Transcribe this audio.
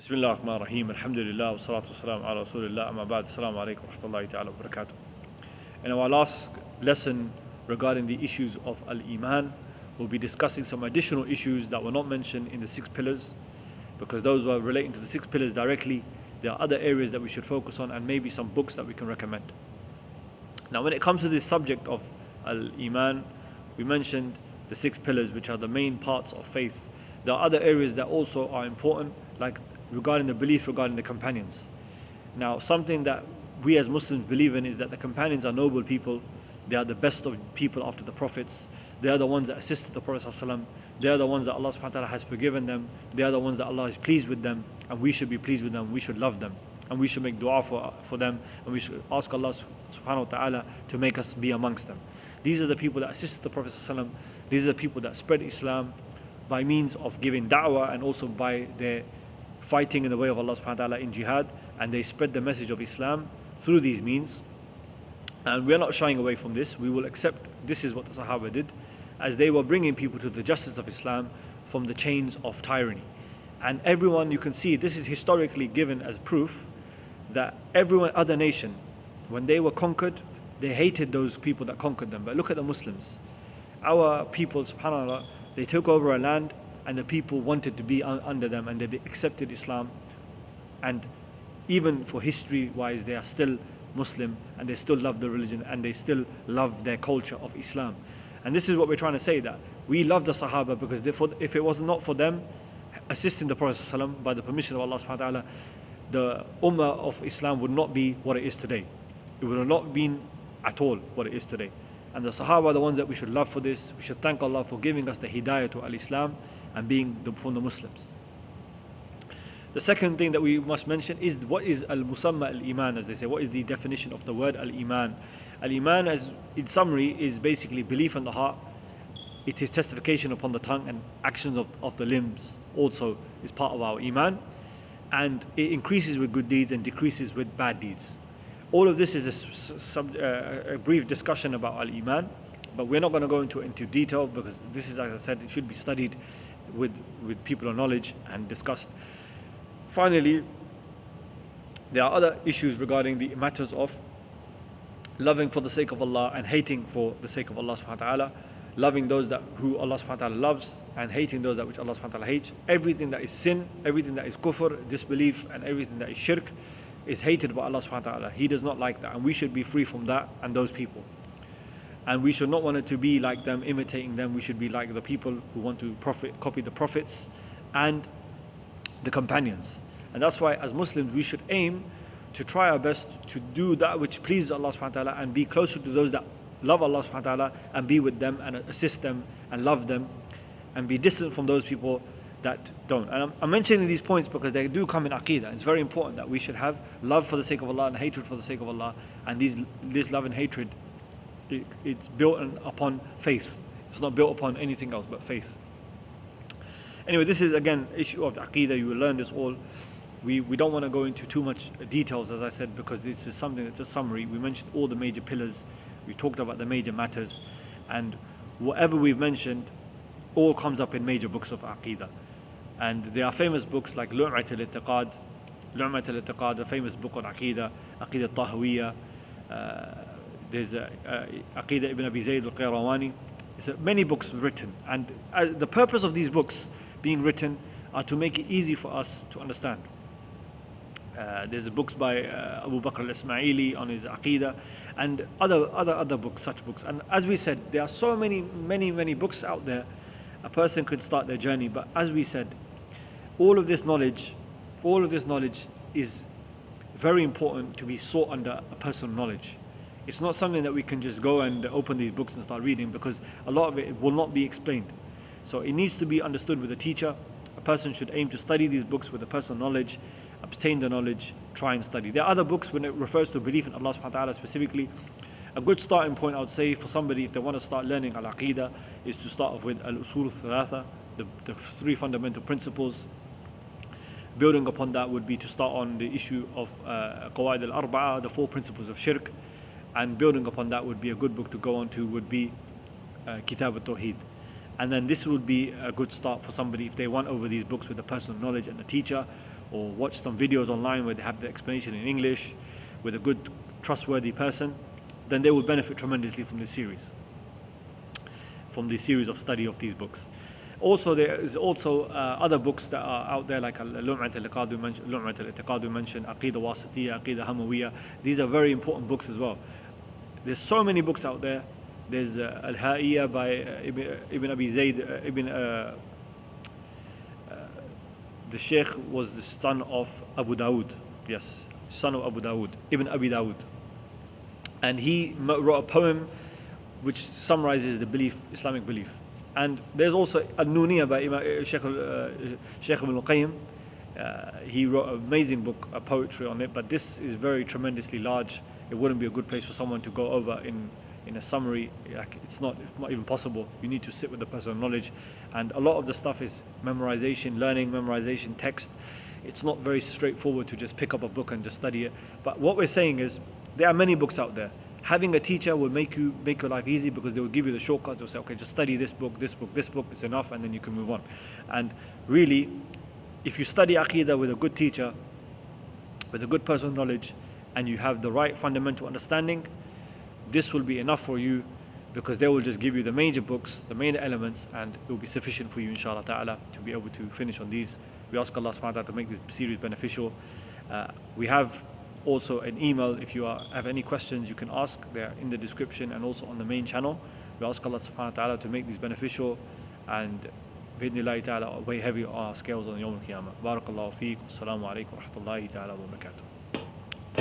Bismillah ar-Rahman ar-Rahim, alhamdulillah, wa salatu wa salam ala rasulillah, amma ba'd, assalamu alaikum wa rahmatullahi ta'ala wa barakatuh. In our last lesson regarding the issues of Al-Iman, we'll be discussing some additional issues that were not mentioned in the 6 pillars, because those were relating to the 6 pillars directly. There are other areas that we should focus on and maybe some books that we can recommend. Now when it comes to this subject of Al-Iman, we mentioned the 6 pillars, which are the main parts of faith. There are other areas that also are important, like regarding the belief regarding the companions. Now, something that we as Muslims believe in is that the companions are noble people. They are the best of people after the prophets. They are the ones that assisted the Prophet ﷺ. They are the ones that Allah subhanahu wa ta'ala has forgiven them. They are the ones that Allah is pleased with them, and we should be pleased with them. We should love them, and we should make dua for them, and we should ask Allah subhanahu wa ta'ala to make us be amongst them. These are the people that assisted the Prophet ﷺ. These are the people that spread Islam by means of giving da'wah and also by their fighting in the way of Allah subhanahu wa ta'ala in jihad, and they spread the message of Islam through these means. And we are not shying away from this. We will accept this is what the Sahaba did, as they were bringing people to the justice of Islam from the chains of tyranny. And everyone, you can see this is historically given as proof that every other nation, when they were conquered, they hated those people that conquered them. But look at the Muslims. Our people, subhanAllah, they took over a land and the people wanted to be under them, and they accepted Islam. And even for history wise, they are still Muslim, and they still love the religion, and they still love their culture of Islam. And this is what we're trying to say, that we love the Sahaba because if it was not for them assisting the Prophet ﷺ by the permission of Allah subhanahu wa ta'ala, the ummah of Islam would not be what it is today. It would have not been at all what it is today. And the Sahaba are the ones that we should love for this. We should thank Allah for giving us the hidayah to al-Islam and being from the Muslims. The second thing that we must mention is what is al-musamma al-iman, as they say. What is the definition of the word al-iman? Al-iman, as in summary, is basically belief in the heart. It is testification upon the tongue, and actions of the limbs also is part of our iman. And it increases with good deeds and decreases with bad deeds. All of this is a brief discussion about al-iman, but we're not going to go into detail, because this is, as I said, it should be studied with people of knowledge and discussed. Finally, there are other issues regarding the matters of loving for the sake of Allah and hating for the sake of Allah subhanahu wa ta'ala, loving those who Allah subhanahu wa ta'ala loves and hating those that which Allah subhanahu wa ta'ala hates. Everything that is sin, everything that is kufr, disbelief, and everything that is shirk is hated by Allah subhanahu wa ta'ala. He does not like that, and we should be free from that and those people. And we should not want it to be like them, imitating them. We should be like the people who want to copy the prophets and the companions. And that's why as Muslims we should aim to try our best to do that which pleases Allah subhanahu wa ta'ala, and be closer to those that love Allah subhanahu wa ta'ala, and be with them and assist them and love them, and be distant from those people that don't. And I'm mentioning these points because they do come in Aqeedah. It's very important that we should have love for the sake of Allah and hatred for the sake of Allah. And this love and hatred, it's built upon faith. It's not built upon anything else but faith. Anyway, this is again issue of Aqeedah. You will learn this all. We don't want to go into too much details, as I said, because this is something that's a summary. We mentioned all the major pillars. We talked about the major matters, and whatever we've mentioned all comes up in major books of Aqeedah. And there are famous books like Lu'mat al-I'tiqad, a famous book on Aqeedah, Aqeedah al-Tahawiyya. There's Aqeedah ibn Abi Zayd al-Qayrawani. There's many books written, and the purpose of these books being written are to make it easy for us to understand. There's books by Abu Bakr al-Ismaili on his Aqeedah, and other books, such books. And as we said, there are so many books out there. A person could start their journey, but as we said, all of this knowledge is very important to be sought under a personal knowledge. It's not something that we can just go and open these books and start reading, because a lot of it will not be explained. So it needs to be understood with a teacher. A person should aim to study these books with a personal knowledge, obtain the knowledge, try and study. There are other books when it refers to belief in Allah subhanahu wa ta'ala specifically. A good starting point, I would say, for somebody if they want to start learning al-Aqeedah, is to start off with al-Usul al-Thalatha, the 3 fundamental principles. Building upon that would be to start on the issue of Qawaid al-Arba'a, the 4 principles of shirk. And building upon that would be a good book to go on to would be Kitab al-Tawheed. And then this would be a good start for somebody if they want over these books with the personal knowledge and the teacher, or watch some videos online where they have the explanation in English with a good, trustworthy person, then they will benefit tremendously from this series, of study of these books. Also, there is also other books that are out there, like Lum'at al-I'tiqad we mentioned, Aqidah Wasatiyya, Aqidah Hamawiyya. These are very important books as well. There's so many books out there. There's Al-Ha'iyya by Ibn Abi Zayd. The Sheikh was the son of Abu Dawood. Yes, son of Abu Dawood, Ibn Abi Dawood. And he wrote a poem which summarizes the belief, Islamic belief. And there's also Al-Nuniyya by Sheikh Ibn al-Qayyim. He wrote an amazing book, a poetry on it, but this is very tremendously large. It wouldn't be a good place for someone to go over in a summary. Like, it's not even possible. You need to sit with the personal knowledge, and a lot of the stuff is memorization, memorization, text. It's not very straightforward to just pick up a book and just study it. But what we're saying is, there are many books out there. Having a teacher will make your life easy, because they will give you the shortcuts. They'll say, okay, just study this book, this book, this book, it's enough, and then you can move on. And really, if you study Aqidah with a good teacher, with a good personal knowledge, and you have the right fundamental understanding, this will be enough for you, because they will just give you the major books, the main elements, and it will be sufficient for you, inshallah ta'ala, to be able to finish on these. We ask Allah subhanahu wa ta'ala to make this series beneficial. We have also an email. If you have any questions, you can ask. They're in the description and also on the main channel. We ask Allah subhanahu wa ta'ala to make these beneficial, and bi'idhnillahi ta'ala weigh heavy on our scales on Yawm al-Qiyamah. Barakallahu feek. Assalamu alaikum wa rahmatullahi ta'ala wa barakatuh.